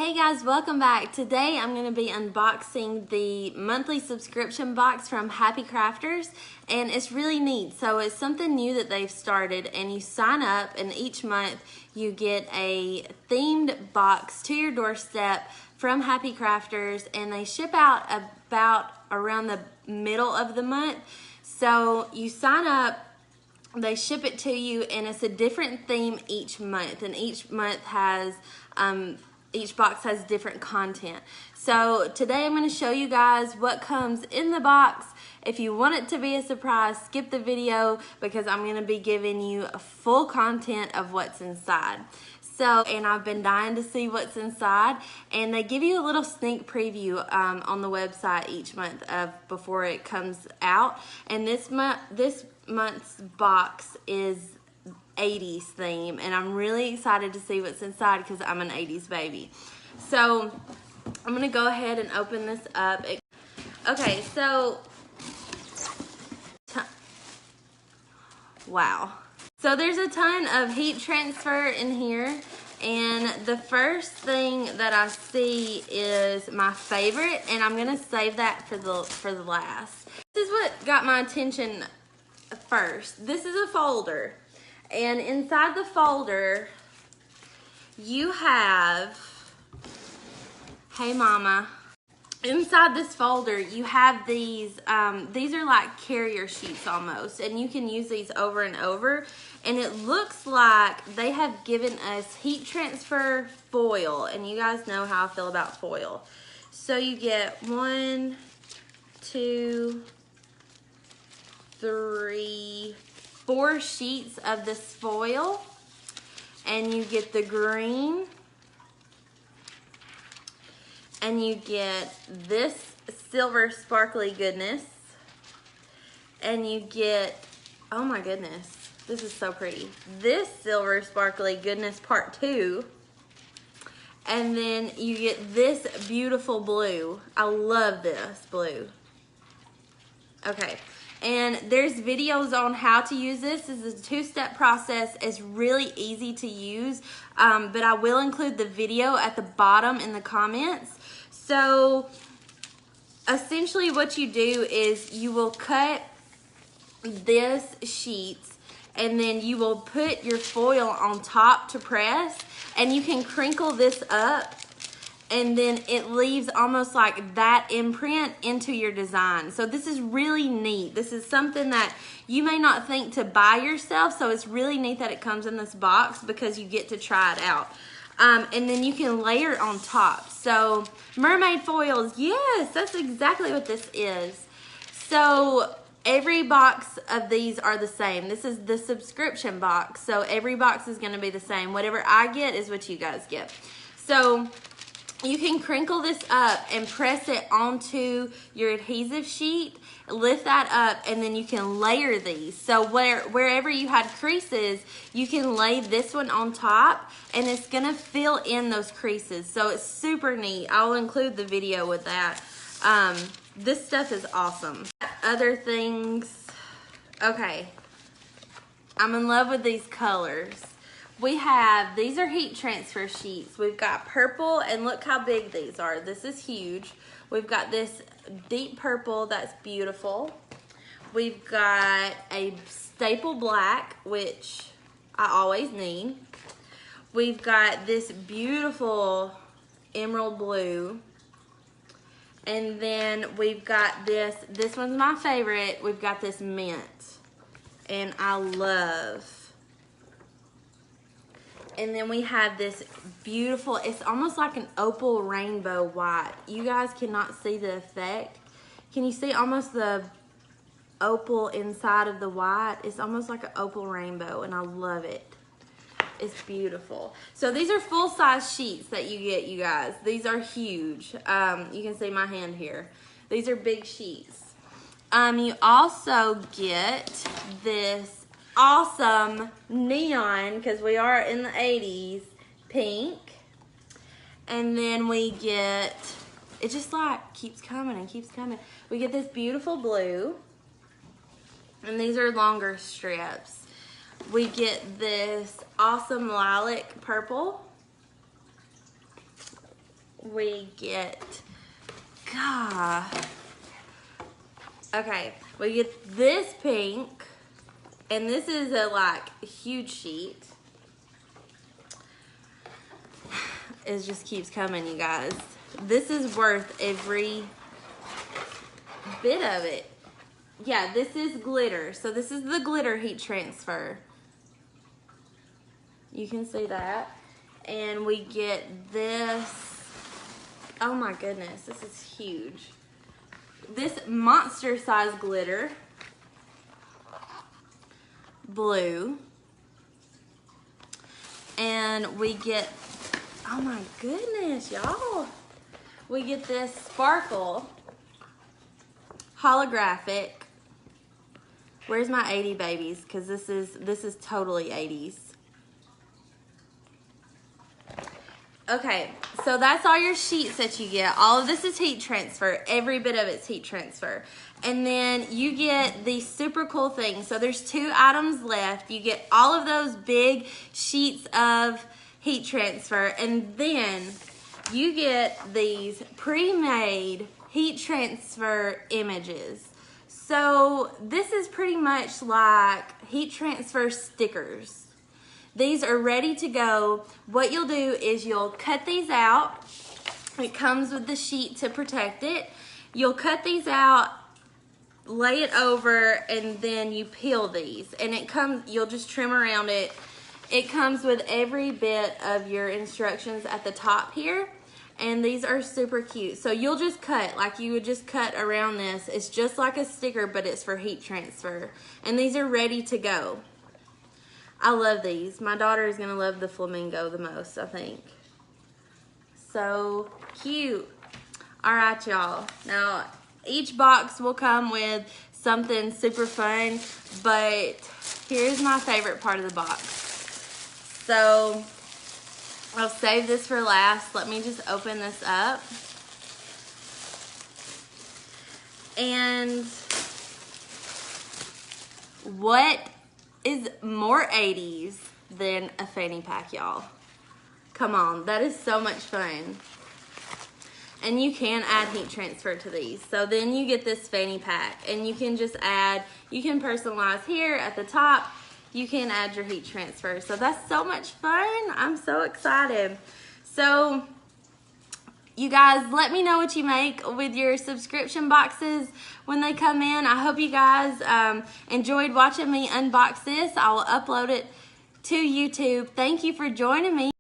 Hey guys, welcome back. Today I'm going to be unboxing the monthly subscription box from Happy Crafters, and it's really neat. So it's something new that they've started, and you sign up and each month you get a themed box to your doorstep from Happy Crafters, and they ship out about around the middle of the month. So you sign up, they ship it to you, and it's a different theme each month, and each month has each box has different content. So today I'm going to show you guys what comes in the box. If you want it to be a surprise, skip the video because I'm going to be giving you a full content of what's inside. So, and I've been dying to see what's inside, and they give you a little sneak preview on the website each month before it comes out. And this month's box is 80s theme, and I'm really excited to see what's inside because I'm an 80s baby. So I'm gonna go ahead and open this up. Okay, so wow. So there's a ton of heat transfer in here, and the first thing that I see is my favorite, and I'm gonna save that for the last. This is what got my attention first. This is a folder. And inside the folder, you have, hey mama. Inside this folder, you have these are like carrier sheets almost, and you can use these over and over. And it looks like they have given us heat transfer foil, and you guys know how I feel about foil. So you get 1, 2, 3, 4 sheets of this foil, and you get the green, and you get this silver sparkly goodness, and you get, oh my goodness, this is so pretty, this silver sparkly goodness part 2, and then you get this beautiful blue. I love this blue. Okay. And there's videos on how to use this. This is a 2-step process. It's really easy to use, but I will include the video at the bottom in the comments. So essentially what you do is you will cut this sheets, and then you will put your foil on top to press, and you can crinkle this up, and then it leaves almost like that imprint into your design. So this is really neat. This is something that you may not think to buy yourself, so it's really neat that it comes in this box because you get to try it out. And then you can layer on top. So mermaid foils, yes, that's exactly what this is. So every box of these are the same. This is the subscription box, so every box is gonna be the same. Whatever I get is what you guys get. So you can crinkle this up and press it onto your adhesive sheet, lift that up, and then you can layer these. So wherever you had creases, you can lay this one on top, and it's gonna fill in those creases. So it's super neat. I'll include the video with that. This stuff is awesome. Other things, okay. I'm in love with these colors. We have, these are heat transfer sheets. We've got purple, and look how big these are. This is huge. We've got this deep purple that's beautiful. We've got a staple black, which I always need. We've got this beautiful emerald blue. And then we've got this one's my favorite. We've got this mint, and I love. And then we have this beautiful, it's almost like an opal rainbow white. You guys cannot see the effect. Can you see almost the opal inside of the white? It's almost like an opal rainbow, and I love it. It's beautiful. So these are full-size sheets that you get, you guys. These are huge. You can see my hand here. These are big sheets. You also get this awesome neon, because we are in the 80s, pink. And then we get, it just like keeps coming and keeps coming. We get this beautiful blue, and these are longer strips. We get this awesome lilac purple. we get, okay, we get this pink, and this is a like huge sheet. It just keeps coming, you guys. This is worth every bit of it. Yeah, this is glitter. So this is the glitter heat transfer. You can see that. And we get this. Oh my goodness, this is huge. This monster size glitter. Blue. And we get, oh my goodness, y'all. We get this sparkle holographic. Where's my 80 babies? Because this is totally 80s. Okay, so that's all your sheets that you get. All of this is heat transfer. Every bit of it's heat transfer. And then you get these super cool things. So there's 2 items left. You get all of those big sheets of heat transfer. And then you get these pre-made heat transfer images. So this is pretty much like heat transfer stickers. These are ready to go. What you'll do is you'll cut these out. It comes with the sheet to protect it. You'll cut these out, lay it over, and then you peel these. And it comes, you'll just trim around it. It comes with every bit of your instructions at the top here. And these are super cute. So you'll just cut like you would just cut around this. It's just like a sticker, but it's for heat transfer. And these are ready to go. I love these. My daughter is going to love the flamingo the most, I think. So cute. All right, y'all. Now, each box will come with something super fun, but here's my favorite part of the box. So I'll save this for last. Let me just open this up. And what is more 80s than a fanny pack, y'all? Come on, that is so much fun. And you can add heat transfer to these. So then you get this fanny pack, and you can just add, you can personalize here at the top, you can add your heat transfer. So that's so much fun. I'm so excited. So you guys, let me know what you make with your subscription boxes when they come in. I hope you guys enjoyed watching me unbox this. I will upload it to YouTube. Thank you for joining me.